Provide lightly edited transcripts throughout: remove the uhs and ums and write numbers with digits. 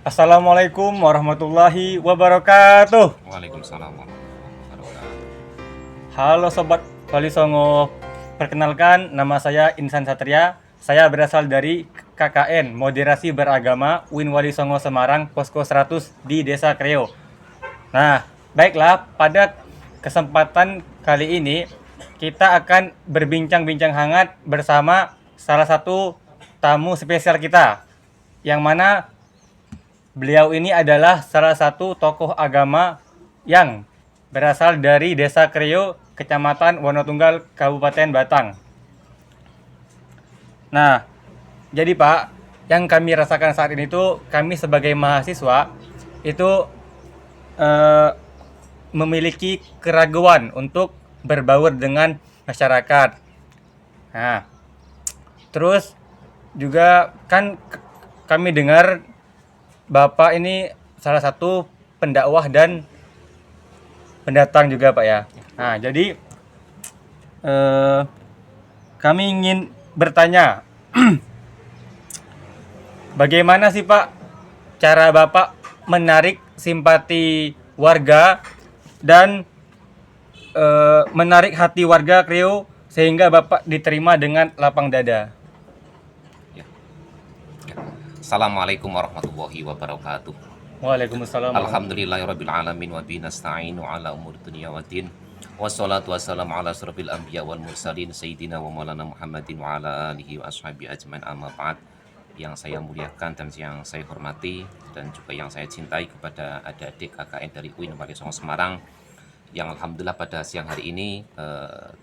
Assalamualaikum warahmatullahi wabarakatuh. Waalaikumsalam warahmatullahi wabarakatuh. Halo Sobat Wali Songo, perkenalkan nama saya Insan Satria. Saya berasal dari KKN Moderasi Beragama UIN Wali Songo Semarang, Posko 100 di Desa Kreo. Nah, baiklah, pada kesempatan kali ini kita akan berbincang-bincang hangat bersama salah satu tamu spesial kita, yang mana beliau ini adalah salah satu tokoh agama yang berasal dari Desa Kreo, Kecamatan Wonotunggal, Kabupaten Batang. Nah, jadi Pak, yang kami rasakan saat ini tuh kami sebagai mahasiswa itu eh, memiliki keraguan untuk berbaur dengan masyarakat. Nah, terus juga kan kami dengar Bapak ini salah satu pendakwah dan pendatang juga Pak ya. Nah, jadi kami ingin bertanya, bagaimana sih Pak cara Bapak menarik simpati warga dan menarik hati warga Kreo sehingga Bapak diterima dengan lapang dada? Ya. Assalamualaikum warahmatullahi wabarakatuh. Waalaikumsalam. Alhamdulillahirabbil alamin wa bihi nasta'inu ala umuri dunya waddin. Wassalatu wassalamu ala asrofil anbiya wal mursalin sayyidina wa maulana Muhammadin wa ala alihi wa ashabihi ajmain, amma ba'd. Yang saya muliakan dan yang saya hormati dan juga yang saya cintai kepada adik-adik KKN dari UIN Wali Songo Semarang, yang alhamdulillah pada siang hari ini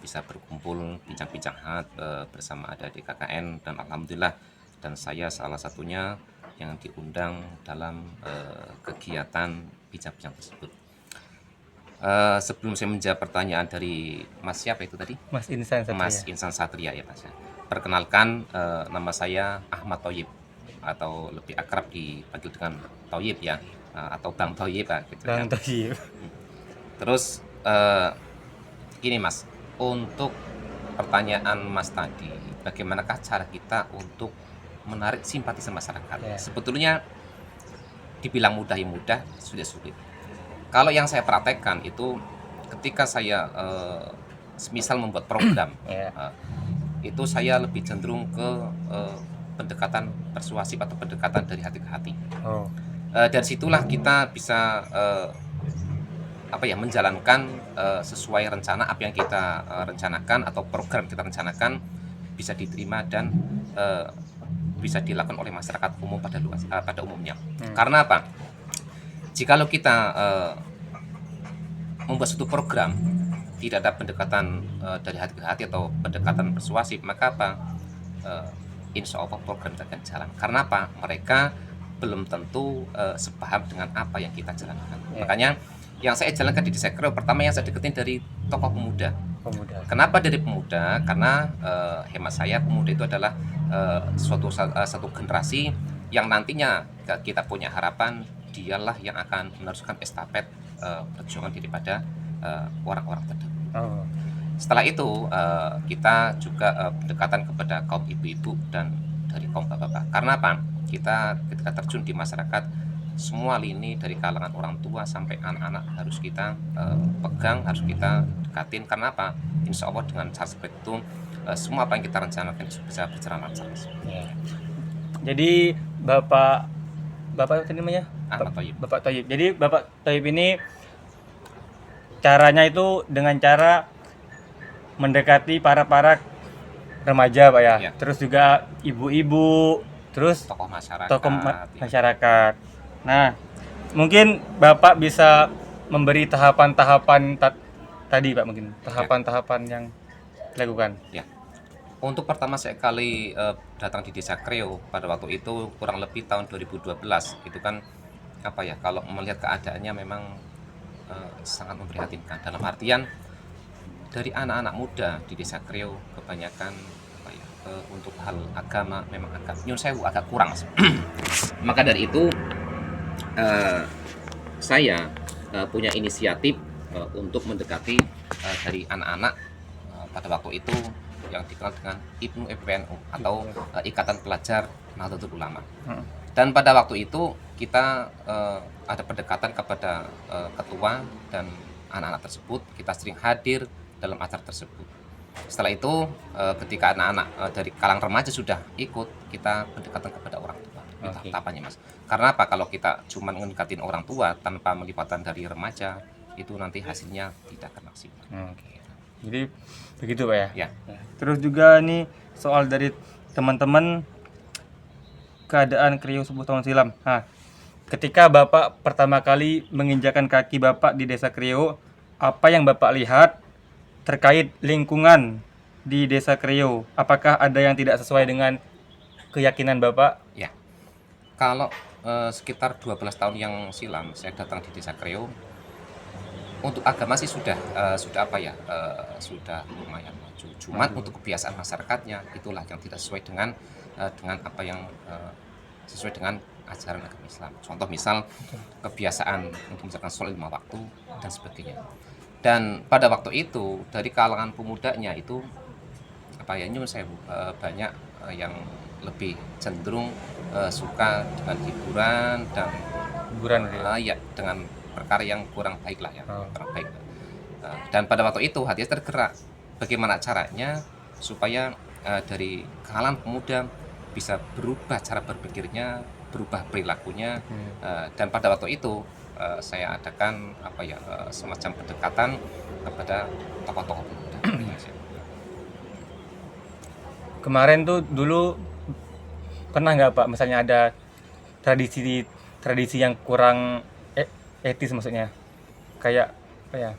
bisa berkumpul bincang-bincang hangat bersama adik-adik KKN, dan alhamdulillah dan saya salah satunya yang diundang dalam kegiatan bincang-bincang tersebut. Sebelum saya menjawab pertanyaan dari Mas siapa itu tadi? Mas Insan Satria. Mas Insan Satria ya Mas. Perkenalkan, nama saya Ahmad Thoyib, atau lebih akrab dipanggil dengan Thoyib ya, atau Bang Thoyib gitu Bang kan. Thoyib. Terus gini Mas, untuk pertanyaan Mas tadi, bagaimanakah cara kita untuk menarik simpati masyarakat? Ya. Sebetulnya dibilang mudah ya mudah, sudah sulit. Kalau yang saya praktekkan itu ketika saya semisal membuat program, itu saya lebih cenderung ke pendekatan persuasif atau pendekatan dari hati ke hati. Dari situlah kita bisa menjalankan sesuai rencana apa yang kita rencanakan atau program kita rencanakan bisa diterima dan bisa dilakukan oleh masyarakat umum pada umumnya. Karena apa? Jikalau kita membuat suatu program tidak ada pendekatan dari hati ke hati atau pendekatan persuasif, maka insya Allah program kita akan jalan. Karena apa? Mereka belum tentu sepaham dengan apa yang kita jalankan. Makanya yang saya jalankan di Desa Kreo, pertama yang saya deketin dari tokoh pemuda. Kenapa dari pemuda? Karena hemat saya pemuda itu adalah satu generasi yang nantinya kita punya harapan dialah yang akan meneruskan estafet perjuangan daripada orang-orang terdahulu. Setelah itu kita juga pendekatan kepada kaum ibu-ibu dan dari kaum bapak-bapak. Karena apa? Kita ketika terjun di masyarakat, semua lini dari kalangan orang tua sampai anak-anak harus kita pegang, harus kita dekatin. Karena apa? Insya Allah dengan cara seperti itu semua apa yang kita rencanakan bisa berjalan lancar. Jadi Bapak apa namanya? Ahmad Thoyib. Bapak Thoyib. Jadi Bapak Thoyib ini caranya itu dengan cara mendekati para remaja Pak ya. Terus juga ibu-ibu, terus tokoh masyarakat. Masyarakat. Nah, mungkin Bapak bisa memberi tahapan-tahapan tadi Pak, mungkin tahapan-tahapan yang dilakukan. Ya. Untuk pertama sekali datang di Desa Kreo pada waktu itu kurang lebih tahun 2012, itu kan kalau melihat keadaannya memang sangat memprihatinkan. Dalam artian dari anak-anak muda di Desa Kreo kebanyakan untuk hal agama memang agak kurang. Maka dari itu saya punya inisiatif untuk mendekati dari anak-anak pada waktu itu yang dikenal dengan IPNU atau Ikatan Pelajar Nahdlatul Ulama. Dan pada waktu itu kita ada pendekatan kepada ketua dan anak-anak tersebut. Kita sering hadir dalam acara tersebut. Setelah itu ketika anak-anak dari kalangan remaja sudah ikut, kita pendekatan kepada orang tua. Itu Oke. tahapannya, Mas. Karena apa? Kalau kita cuma mendekatin orang tua tanpa melibatkan dari remaja, itu nanti hasilnya tidak akan maksimal. Oke. Jadi begitu Pak ya. Ya. Ya. Terus juga nih soal dari teman-teman keadaan Kriyo 10 tahun silam. Nah, ketika Bapak pertama kali menginjakan kaki Bapak di Desa Kriyo, apa yang Bapak lihat terkait lingkungan di Desa Kriyo? Apakah ada yang tidak sesuai dengan keyakinan Bapak? Ya. Kalau sekitar 12 tahun yang silam saya datang di Desa Kreo, untuk agama sih sudah sudah lumayan maju. Cuman untuk kebiasaan masyarakatnya itulah yang tidak sesuai dengan apa yang sesuai dengan ajaran agama Islam. Contoh misal kebiasaan untuk misalkan sholat 5 waktu dan sebagainya. Dan pada waktu itu dari kalangan pemudanya itu nyun sewu, banyak yang lebih cenderung suka dengan hiburan dan Hiburan ya dengan perkara yang kurang baik lah ya, Oh. kurang baik. Dan pada waktu itu hati tergerak bagaimana caranya supaya dari kalangan pemuda bisa berubah cara berpikirnya, berubah perilakunya. Dan pada waktu itu saya adakan semacam pendekatan kepada tokoh-tokoh pemuda. Kemarin tuh dulu pernah nggak Pak, misalnya ada tradisi yang kurang etis, maksudnya kayak apa ya,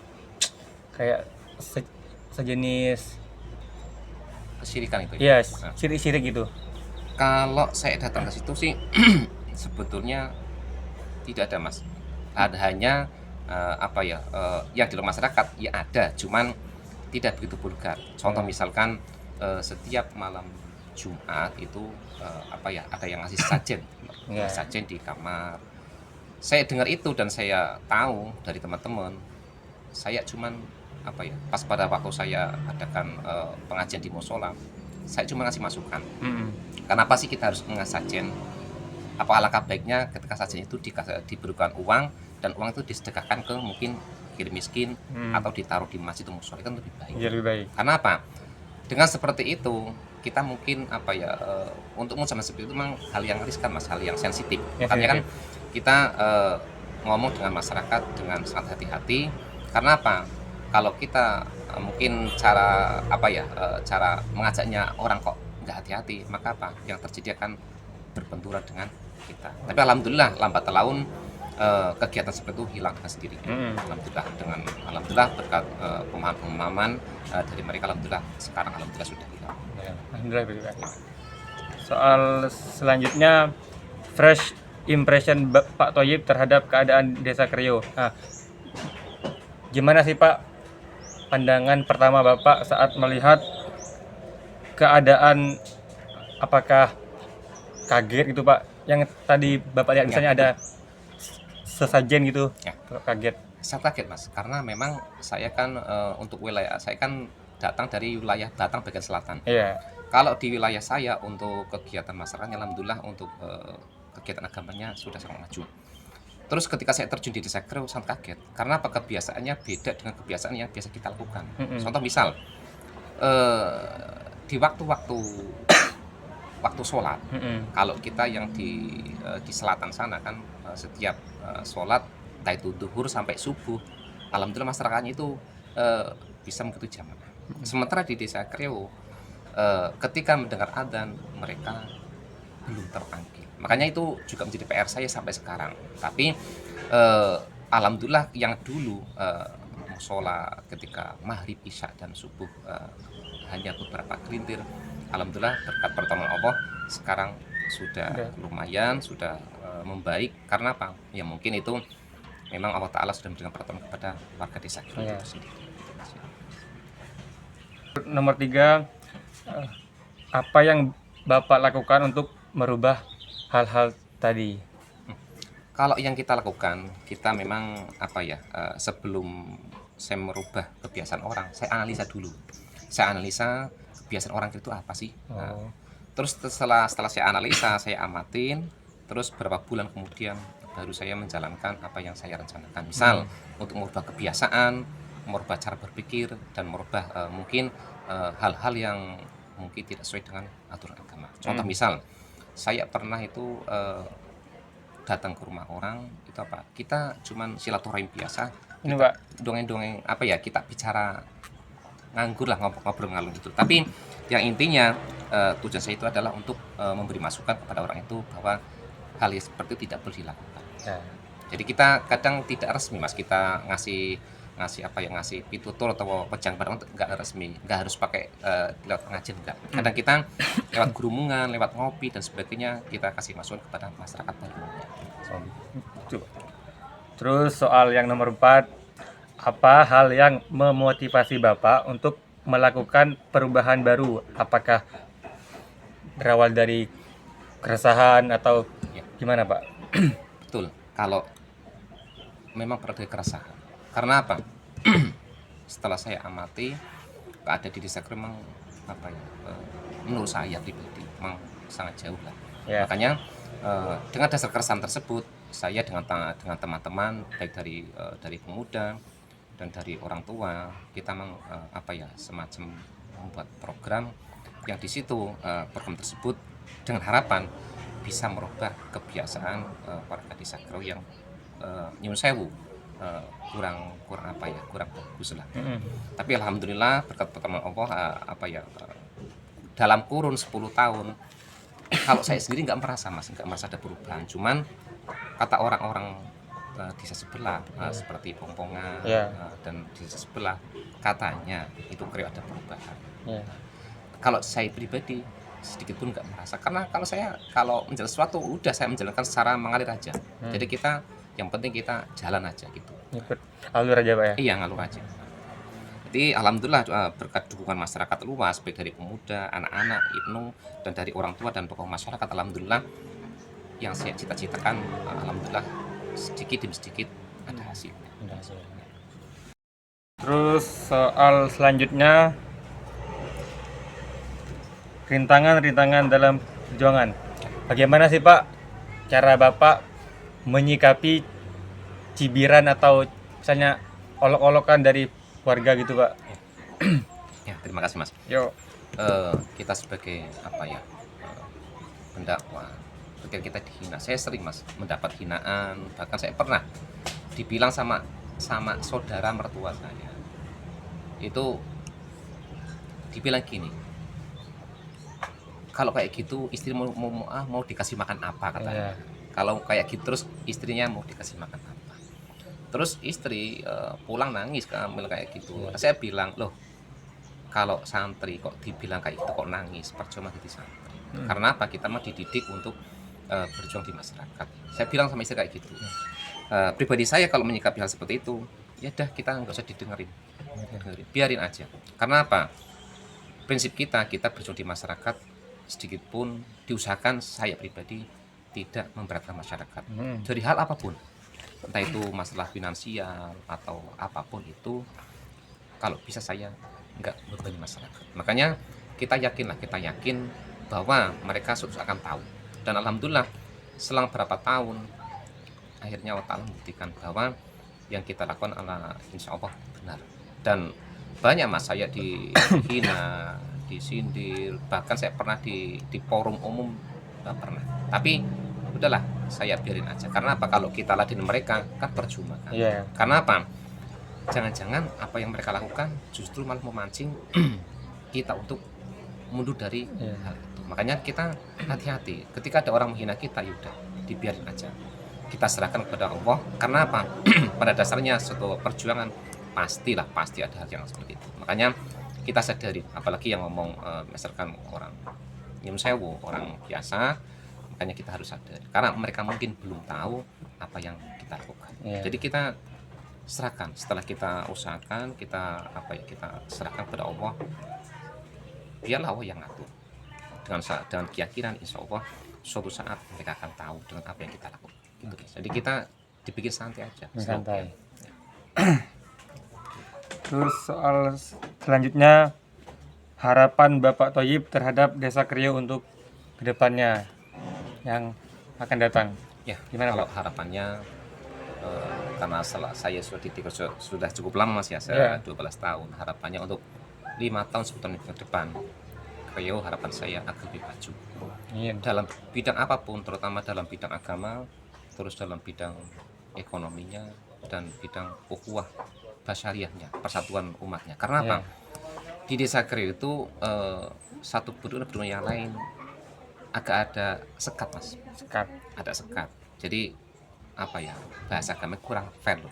kayak sejenis Kesyirikan itu ya Nah, sirik-sirik gitu. kalau saya datang ke situ sih sebetulnya tidak ada, Mas. Ada hanya yang di luar masyarakat ya ada, cuman tidak begitu vulgar. Contoh misalkan setiap malam Jumat itu ada yang ngasih sajen, Ya. sajen di kamar. Saya dengar itu dan saya tahu dari teman-teman. Saya cuman pas pada waktu saya adakan pengajian di musola, saya cuma ngasih masukan. Kenapa sih kita harus ngasih sajen? Apa alangkah baiknya ketika sajen itu diberikan uang dan uang itu disedekahkan ke mungkin fakir miskin atau ditaruh di masjid atau musola, kan lebih baik. Ya lebih baik. Karena apa? Dengan seperti itu kita mungkin untuk sama seperti itu memang hal yang riskan, Mas, hal yang sensitif. Ya, Makanya kan sensitif. kita ngomong dengan masyarakat dengan sangat hati-hati. Karena apa? Kalau kita mungkin cara cara mengajaknya orang kok nggak hati-hati, maka apa yang terjadi akan berbenturan dengan kita. Tapi alhamdulillah lambat laun kegiatan seperti itu hilang dengan sendirinya. Alhamdulillah berkat pemahaman dari mereka, alhamdulillah sekarang alhamdulillah sudah hilang. Ya, alhamdulillah begitu, Pak. Soal selanjutnya, fresh impression Pak Thoyib terhadap keadaan Desa Kriyo. Nah, gimana sih Pak pandangan pertama Bapak saat melihat keadaan? Apakah kaget gitu Pak? Yang tadi Bapak lihat misalnya ada sesajen gitu, Ya. kaget. Saya kaget, Mas, karena memang saya kan untuk wilayah saya kan datang dari wilayah Batang bagian selatan. Iya. Kalau di wilayah saya untuk kegiatan masyarakatnya alhamdulillah untuk kegiatan agamanya sudah sangat maju. Terus ketika saya terjun di Desa Kriyo sangat kaget karena apa, kebiasaannya beda dengan kebiasaan yang biasa kita lakukan. Contoh misal di waktu-waktu sholat, kalau kita yang di selatan sana kan setiap sholat entah itu duhur sampai subuh, alhamdulillah masyarakatnya itu bisa mengikuti jamaah. Sementara di Desa Kriyo ketika mendengar adzan mereka belum terpanggil. Makanya itu juga menjadi PR saya sampai sekarang. Tapi alhamdulillah yang dulu musola ketika maghrib, isya dan subuh hanya beberapa gelintir, alhamdulillah berkat pertolongan Allah sekarang sudah lumayan, sudah membaik. Karena apa? Ya mungkin itu memang Allah Ta'ala sudah memberikan pertolongan kepada warga Desa Kriyo itu sendiri. Nomor 3, apa yang Bapak lakukan untuk merubah hal-hal tadi? Kalau yang kita lakukan, kita memang sebelum saya merubah kebiasaan orang, saya analisa dulu. Saya analisa kebiasaan orang itu apa sih. Terus setelah saya analisa, saya amatin, terus beberapa bulan kemudian baru saya menjalankan apa yang saya rencanakan. Misal untuk merubah kebiasaan, merubah cara berpikir, dan merubah mungkin hal-hal yang mungkin tidak sesuai dengan aturan agama. Contoh misal, saya pernah itu datang ke rumah orang, itu apa? Kita cuman silaturahim biasa, Ini kita Pak, dongeng-dongeng apa ya, kita bicara nganggur lah, ngobrol ngalung gitu. Tapi yang intinya tujuan saya itu adalah untuk memberi masukan kepada orang itu bahwa hal yang seperti itu tidak boleh dilakukan. ya. Jadi kita kadang tidak resmi mas, kita ngasih ngasih apa ya, ngasih pitutur atau pejang pada orang, nggak resmi, nggak harus pakai lewat pengajian, enggak. Kadang kita lewat gurumungan, lewat ngopi dan sebagainya, kita kasih masukan kepada masyarakat pada umumnya. Itu. Terus soal yang nomor 4, apa hal yang memotivasi Bapak untuk melakukan perubahan baru? Apakah berawal dari keresahan atau Ya. gimana Pak? Betul, kalau memang pernah dari keresahan. Karena apa? Setelah saya amati keadaan di desa memang apa ya, menurut saya pribadi memang sangat jauh lah. Ya. Makanya dengan dasar keresahan tersebut, saya dengan teman-teman baik dari pemuda dan dari orang tua, kita memang apa ya, semacam membuat program yang di situ program tersebut dengan harapan bisa merubah kebiasaan warga desa Krau yang nyun sewu kurang apa ya, kurang bagus lah. Tapi alhamdulillah berkat pertolongan Allah apa ya, dalam kurun 10 tahun kalau saya sendiri nggak merasa mas, nggak merasa ada perubahan. Cuman kata orang-orang desa sebelah seperti Pongpongan Ya. dan desa sebelah katanya itu Kreo ada perubahan. Ya. Kalau saya pribadi sedikit pun nggak merasa, karena kalau menjalankan sesuatu udah saya menjalankan secara mengalir aja. Jadi kita yang penting kita jalan aja gitu. Ikut alur aja Pak ya. Iya, ngalur aja. Jadi alhamdulillah berkat dukungan masyarakat luas baik dari pemuda, anak-anak, ibnu, dan dari orang tua dan tokoh masyarakat, alhamdulillah yang saya cita-citakan alhamdulillah sedikit demi sedikit ada hasilnya. Terus soal selanjutnya, rintangan-rintangan dalam perjuangan. Bagaimana sih Pak cara Bapak menyikapi cibiran atau misalnya olok-olokan dari warga gitu Pak? Ya, terima kasih mas. Yo. Kita sebagai apa ya, pendakwah, ketika kita dihina, saya sering mas mendapat hinaan, bahkan saya pernah dibilang sama saudara mertua saya itu, dibilang gini, kalau kayak gitu istri mau dikasih makan apa katanya. Kalau kayak gitu terus istrinya mau dikasih makan apa, terus istri pulang nangis kayak gitu. Saya bilang, loh kalau santri kok dibilang kayak gitu kok nangis, percuma jadi santri. Karena apa? Kita mah dididik untuk berjuang di masyarakat. Saya bilang sama istri kayak gitu. Pribadi saya kalau menyikapi hal seperti itu, ya dah kita nggak usah didengerin, biarin aja. Karena apa? Prinsip kita berjuang di masyarakat, sedikit pun diusahakan saya pribadi tidak memberatkan masyarakat dari hal apapun, entah itu masalah finansial atau apapun itu, kalau bisa saya nggak membebani masyarakat. Makanya kita yakin bahwa mereka sudah akan tahu, dan alhamdulillah selang berapa tahun akhirnya Allah Ta'ala membuktikan bahwa yang kita lakukan adalah insya Allah benar. Dan banyak mas saya dihina, disindir, bahkan saya pernah di forum umum pernah. Tapi udahlah, saya biarin aja. Karena apa? Kalau kita ladenin mereka kan percuma kan. Karena apa? Jangan-jangan apa yang mereka lakukan justru malah memancing kita untuk mundur dari hal itu. Makanya kita hati-hati ketika ada orang menghina kita, yaudah dibiarin aja, kita serahkan kepada Allah. Karena apa? Pada dasarnya suatu perjuangan pasti ada hal yang seperti itu. Makanya kita sadari, apalagi yang ngomong misalkan orang nyun sewu, orang biasa, makanya kita harus sadar karena mereka mungkin belum tahu apa yang kita lakukan. Jadi kita serahkan, setelah kita usahakan, kita serahkan kepada Allah, biarlah Allah yang ngatur. Dengan keyakinan insya Allah suatu saat mereka akan tahu dengan apa yang kita lakukan gitu. Jadi kita dibikin santai aja, santai. Terus soal selanjutnya, harapan Bapak Thoyib terhadap Desa Kreo untuk kedepannya, yang akan datang? Ya, Gimana, kalau Pak? harapannya karena saya sudah di Tigor sudah cukup lama Mas ya, Ya. saya 12 tahun. Harapannya untuk 5 tahun 10 tahun ke depan, Kreo harapan saya akan lebih maju Ingin. dalam bidang apapun, terutama dalam bidang agama, terus dalam bidang ekonominya dan bidang ukhuwah basyariahnya, persatuan umatnya. Karena apa? Ya. Di desa Kreo itu satu berdua dengan yang lain agak ada sekat Mas, Sekat. ada sekat. Jadi apa ya, bahasa agama kurang fair loh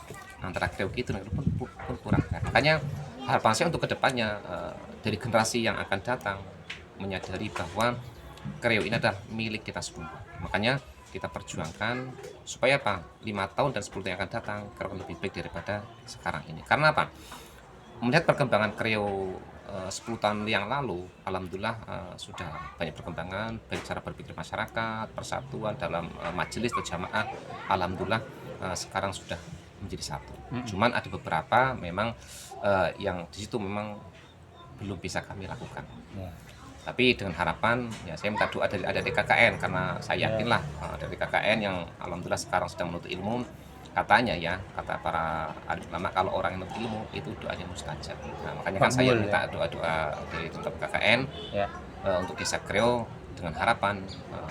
gitu. Antara Kreo gitu pun kurang fair. Makanya harapan saya untuk kedepannya dari generasi yang akan datang menyadari bahwa Kreo ini adalah milik kita semua. Makanya kita perjuangkan supaya apa, 5 tahun dan 10 tahun yang akan datang Kreo lebih baik daripada sekarang ini. Karena apa, melihat perkembangan Kreo 10 tahun yang lalu, alhamdulillah sudah banyak perkembangan, baik cara berpikir masyarakat, persatuan dalam majelis atau jamaah, alhamdulillah sekarang sudah menjadi satu. Cuman ada beberapa memang yang di situ memang belum bisa kami lakukan. Ya. Tapi dengan harapan, ya saya minta doa dari adik KKN, karena saya yakinlah dari KKN yang alhamdulillah sekarang sedang menuntut ilmu. Katanya ya, kata para alim ulama, kalau orang yang menuntut ilmu itu doanya mustajab. Nah, makanya kan saya Makbul, minta ya. doa-doa dari tetap KKN Ya. untuk desa Kreo dengan harapan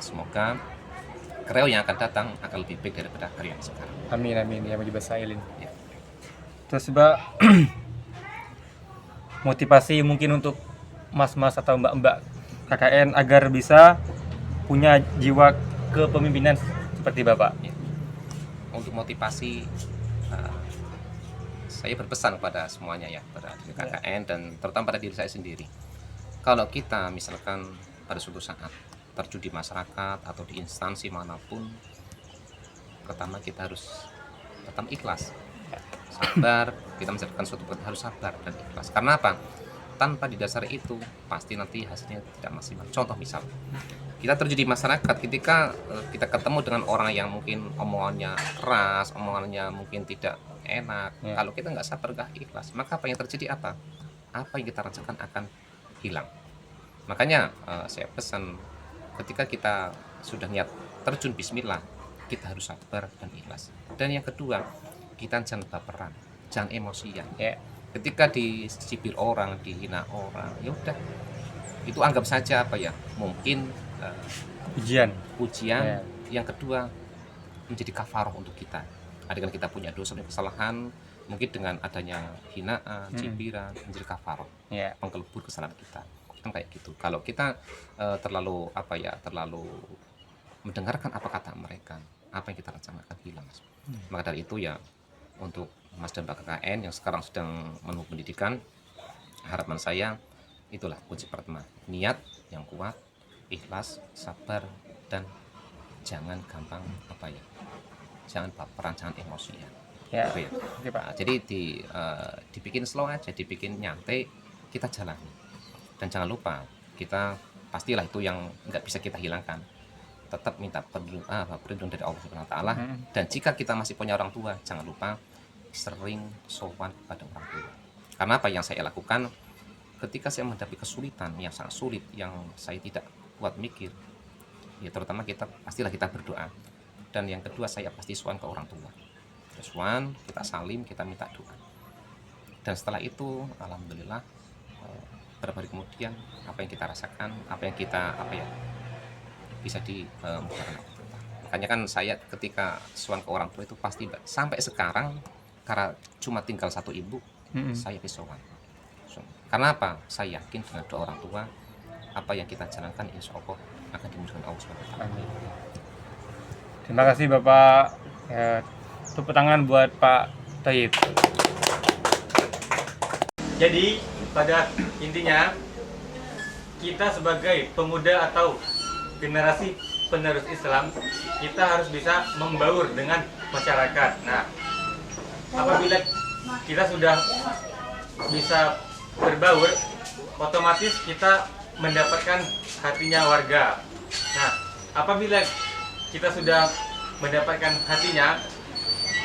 semoga Kreo yang akan datang akan lebih baik daripada Kreo yang sekarang. Amin amin ya mujibas sailin. Ya. Terus Mbak, motivasi mungkin untuk mas-mas atau mbak-mbak KKN agar bisa punya jiwa kepemimpinan seperti Bapak. Ya. Untuk motivasi, saya berpesan kepada semuanya ya, pada diri KKN dan terutama pada diri saya sendiri. Kalau kita misalkan pada suatu saat terjun di masyarakat atau di instansi manapun, pertama kita harus tetap ikhlas, sabar. Kita menjalankan suatu pekerjaan harus sabar dan ikhlas. Karena apa? Tanpa didasari itu pasti nanti hasilnya tidak maksimal. Contoh misal, kita terjun di masyarakat, ketika kita ketemu dengan orang yang mungkin omongannya keras, omongannya mungkin tidak enak, Ya. kalau kita nggak sabar, nggak ikhlas, maka apa yang terjadi, apa yang kita rasakan akan hilang. Makanya saya pesan, ketika kita sudah niat terjun bismillah, kita harus sabar dan ikhlas. Dan yang kedua, kita jangan baperan, jangan emosian. Ya. Ketika dicibir orang, dihina orang, ya udah, itu anggap saja apa ya, mungkin Ujian. ujian. Ya. Yang kedua, menjadi kafaroh untuk kita. Adegan kita punya dosa dan kesalahan, mungkin dengan adanya hinaan, cibiran, menjadi kafaroh, Ya. pengkelebur kesalahan kita. Kan kayak gitu. Kalau kita terlalu apa ya, terlalu mendengarkan apa kata mereka, apa yang kita rasakan akan hilang, Mas. Maka dari itu ya, untuk Mas dan Mbak KKN yang sekarang sedang menempuh pendidikan, harapan saya itulah kunci pertama, niat yang kuat, ikhlas, sabar, dan jangan gampang apa ya, jangan baperan, jangan emosian. Ya. Gitu ya. Oke, Pak. Nah, jadi dibikin slow aja, dibikin nyantai, kita jalani. Dan jangan lupa, kita pastilah itu yang nggak bisa kita hilangkan, tetap minta perlindungan dari Allah Subhanahu Wa Taala. Dan jika kita masih punya orang tua, jangan lupa sering sowan kepada orang tua. Karena apa yang saya lakukan ketika saya menghadapi kesulitan yang sangat sulit, yang saya tidak kuat mikir, ya terutama pastilah kita berdoa. Dan yang kedua, saya pasti sowan ke orang tua. Sowan, kita salim, kita minta doa. Dan setelah itu, alhamdulillah, beberapa hari kemudian apa yang kita rasakan, apa yang kita bisa dimuliakan Allah. Makanya kan saya ketika sowan ke orang tua itu pasti sampai sekarang, karena cuma tinggal satu ibu, saya sowan. Karena apa? Saya yakin dengan doa orang tua, apa yang kita jalankan insya Allah akan dimudahkan Allah SWT. Amin. Terima kasih Bapak. Tepuk tangan buat Pak Thayyib. Jadi pada intinya, kita sebagai pemuda atau generasi penerus Islam, kita harus bisa membaur dengan masyarakat. Nah, apabila kita sudah bisa berbaur, otomatis kita mendapatkan hatinya warga. Nah, apabila kita sudah mendapatkan hatinya,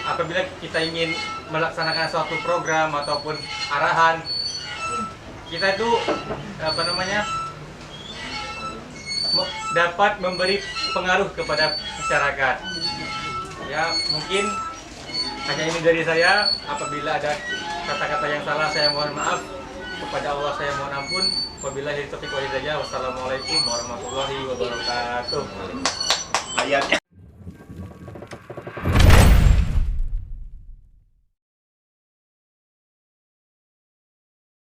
apabila kita ingin melaksanakan suatu program ataupun arahan, kita itu dapat memberi pengaruh kepada masyarakat. Ya, mungkin hanya ini dari saya. Apabila ada kata-kata yang salah, saya mohon maaf. Kepada Allah saya mohon ampun. Wabillahi taufiq wal hidayah. Wassalamualaikum warahmatullahi wabarakatuh.